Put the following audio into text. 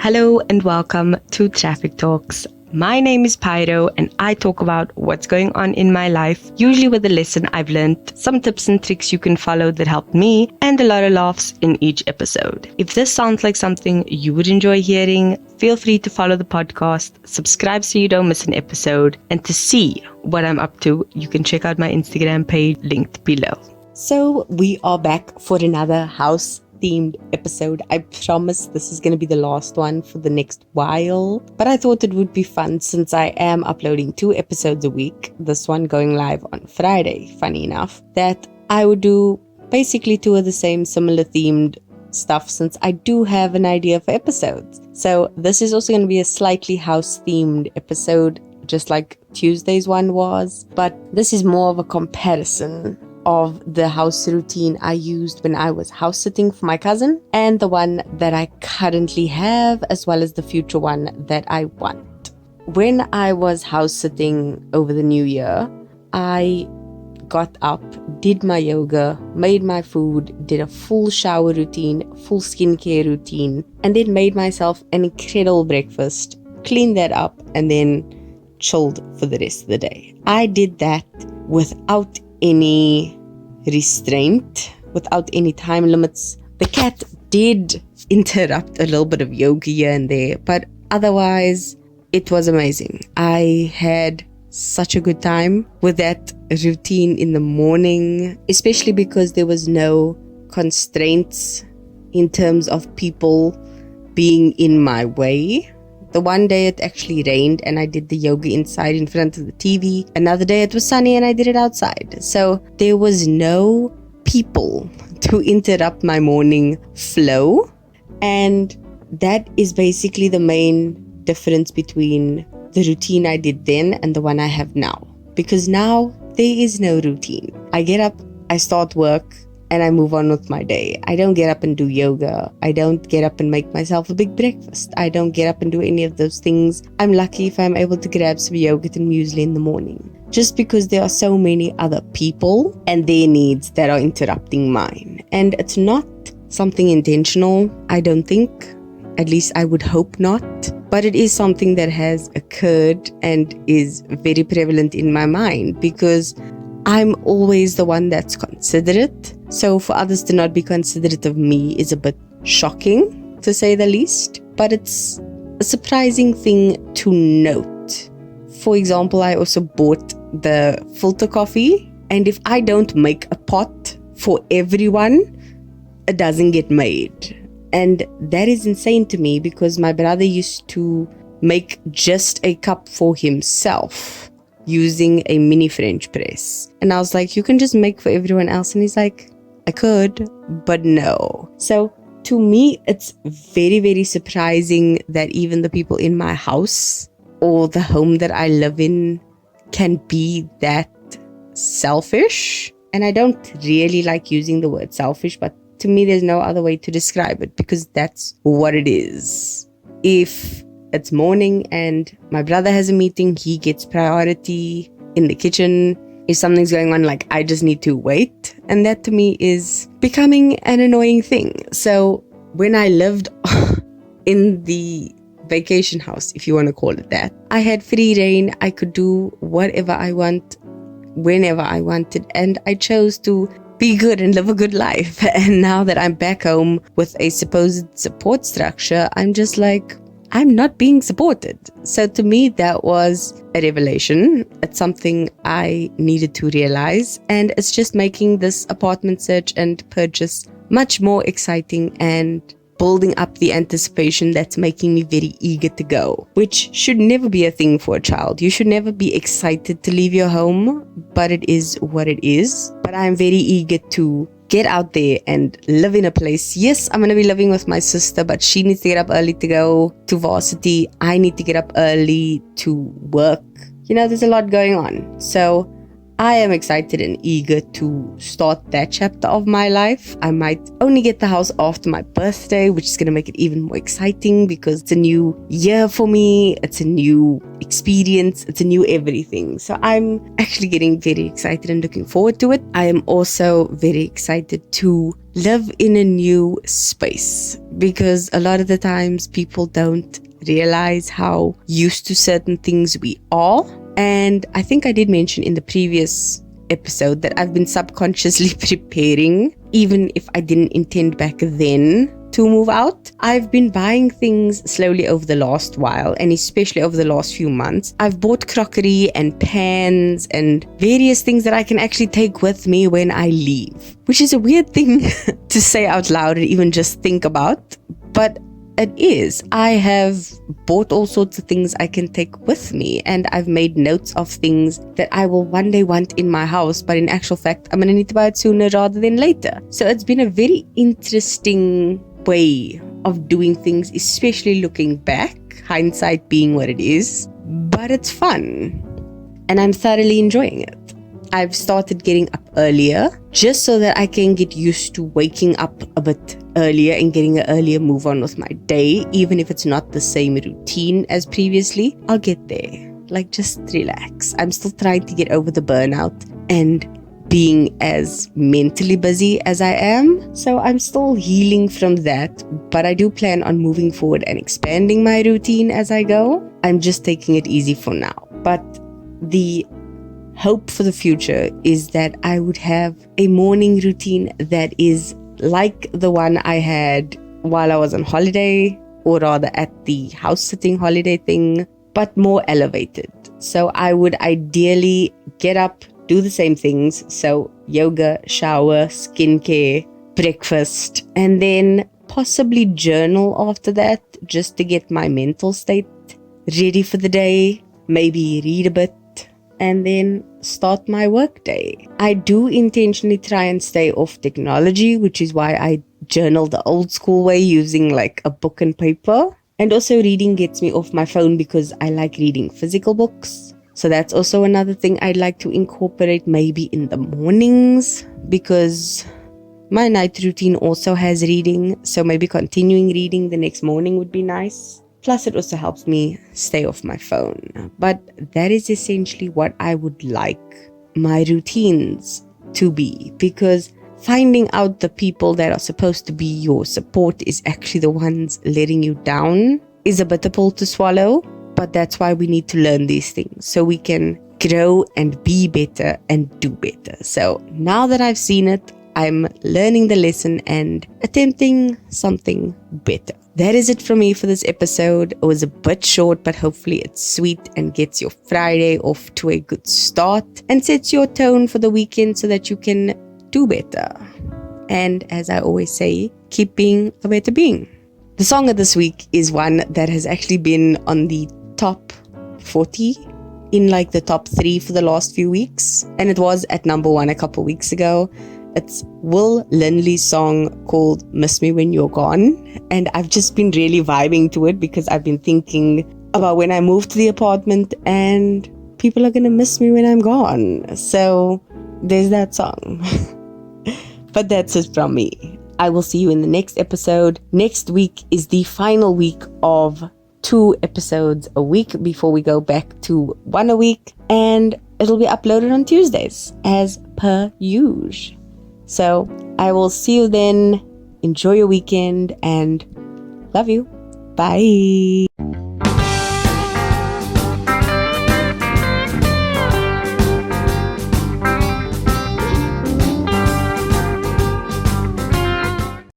Hello and welcome to Traffic Talks. My name is Pyro and I talk about what's going on in my life, usually with a lesson I've learned, some tips and tricks you can follow that helped me, and a lot of laughs in each episode. If this sounds like something you would enjoy hearing, feel free to follow the podcast, subscribe so you don't miss an episode, and to see what I'm up to, you can check out my Instagram page linked below. So we are back for another house themed episode. I promise this is going to be the last one for the next while, but I thought it would be fun since I am uploading 2 episodes a week, this one going live on Friday, funny enough, that I would do basically 2 of the same similar themed stuff since I do have an idea for episodes. So this is also going to be a slightly house themed episode, just like Tuesday's one was, but this is more of a comparison of the house routine I used when I was house sitting for my cousin and the one that I currently have, as well as the future one that I want. When I was house sitting over the new year, I got up, did my yoga, made my food, did a full shower routine, full skincare routine, and then made myself an incredible breakfast, cleaned that up, and then chilled for the rest of the day. I did that without any restraint, without any time limits. The cat did interrupt a little bit of yoga here and there, but otherwise it was amazing. I had such a good time with that routine in the morning, especially because there was no constraints in terms of people being in my way. The one day it actually rained and I did the yoga inside in front of the TV. Another day it was sunny and I did it outside. So there was no people to interrupt my morning flow. And that is basically the main difference between the routine I did then and the one I have now. Because now there is no routine. I get up, I start work, and I move on with my day. I don't get up and do yoga. I don't get up and make myself a big breakfast. I don't get up and do any of those things. I'm lucky if I'm able to grab some yogurt and muesli in the morning. Just because there are so many other people and their needs that are interrupting mine. And it's not something intentional, I don't think. At least I would hope not. But it is something that has occurred and is very prevalent in my mind because I'm always the one that's considerate. So for others to not be considerate of me is a bit shocking, to say the least. But it's a surprising thing to note. For example, I also bought the filter coffee. And if I don't make a pot for everyone, it doesn't get made. And that is insane to me because my brother used to make just a cup for himself using a mini French press. And I was like, you can just make for everyone else. And he's like, I could, but no. So to me, it's very, very surprising that even the people in my house or the home that I live in can be that selfish. And I don't really like using the word selfish, but to me, there's no other way to describe it because that's what it is. If it's morning and my brother has a meeting, he gets priority in the kitchen. If something's going on, like I just need to wait. And that to me is becoming an annoying thing. So when I lived in the vacation house, if you want to call it that, I had free reign. I could do whatever I want, whenever I wanted. And I chose to be good and live a good life. And now that I'm back home with a supposed support structure, I'm just like, I'm not being supported. So to me, that was a revelation. It's something I needed to realize. And it's just making this apartment search and purchase much more exciting and building up the anticipation that's making me very eager to go, which should never be a thing for a child. You should never be excited to leave your home, but it is what it is. But I'm very eager to get out there and live in a place. Yes, I'm going to be living with my sister, but she needs to get up early to go to varsity. I need to get up early to work. You know, there's a lot going on. So I am excited and eager to start that chapter of my life. I might only get the house after my birthday, which is going to make it even more exciting because it's a new year for me. It's a new experience. It's a new everything. So I'm actually getting very excited and looking forward to it. I am also very excited to live in a new space because a lot of the times people don't realize how used to certain things we are. And I think I did mention in the previous episode that I've been subconsciously preparing, even if I didn't intend back then to move out. I've been buying things slowly over the last while, and especially over the last few months. I've bought crockery and pans and various things that I can actually take with me when I leave, which is a weird thing to say out loud and even just think about, but it is. I have bought all sorts of things I can take with me, and I've made notes of things that I will one day want in my house, but in actual fact, I'm going to need to buy it sooner rather than later. So it's been a very interesting way of doing things, especially looking back, hindsight being what it is, but it's fun, and I'm thoroughly enjoying it. I've started getting up earlier just so that I can get used to waking up a bit earlier and getting an earlier move on with my day. Even if it's not the same routine as previously, I'll get there. Like, just relax. I'm still trying to get over the burnout and being as mentally busy as I am. So I'm still healing from that, but I do plan on moving forward and expanding my routine as I go. I'm just taking it easy for now. But the hope for the future is that I would have a morning routine that is like the one I had while I was on holiday, or rather at the house sitting holiday thing, but more elevated. So I would ideally get up, do the same things. So yoga, shower, skincare, breakfast, and then possibly journal after that, just to get my mental state ready for the day. Maybe read a bit, and then start my work day. I do intentionally try and stay off technology, which is why I journal the old school way using like a book and paper. And also reading gets me off my phone because I like reading physical books. So that's also another thing I'd like to incorporate maybe in the mornings, because my night routine also has reading. So maybe continuing reading the next morning would be nice. Plus, it also helps me stay off my phone. But that is essentially what I would like my routines to be, because finding out the people that are supposed to be your support is actually the ones letting you down is a bitter pill to swallow. But that's why we need to learn these things so we can grow and be better and do better. So now that I've seen it, I'm learning the lesson and attempting something better. That is it from me for this episode. It was a bit short, but hopefully it's sweet and gets your Friday off to a good start and sets your tone for the weekend so that you can do better. And as I always say, keep being a better being. The song of this week is one that has actually been on the top 40 in like the top 3 for the last few weeks. And it was at number 1 a couple weeks ago. It's Linley's song called Miss Me When You're Gone. And I've just been really vibing to it because I've been thinking about when I move to the apartment and people are going to miss me when I'm gone. So there's that song. But that's it from me. I will see you in the next episode. Next week is the final week of 2 episodes a week before we go back to 1 a week. And it'll be uploaded on Tuesdays as per usual. So I will see you then. Enjoy your weekend and love you. Bye.